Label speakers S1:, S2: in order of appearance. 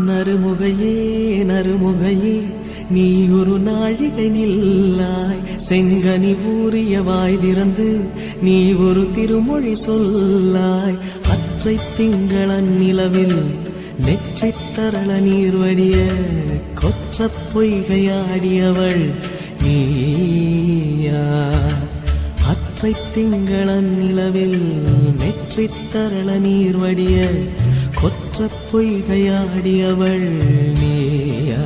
S1: நறுமுகையே நறுமுகையே நீ ஒரு நாழிகை நில்லாய், செங்கனி ஊறிய வாய் திறந்து நீ ஒரு திருமொழி சொல்லாய். அற்றை திங்களன் நிலவில் நெற்றி தரள நீர் வடிய கொற்ற பொய்கையாடியவள் நீயா. அற்றை திங்களன் நிலவில் நெற்றி தரள நீர் வடிய கொற்ற பொய்கையாடியவள் நீயா.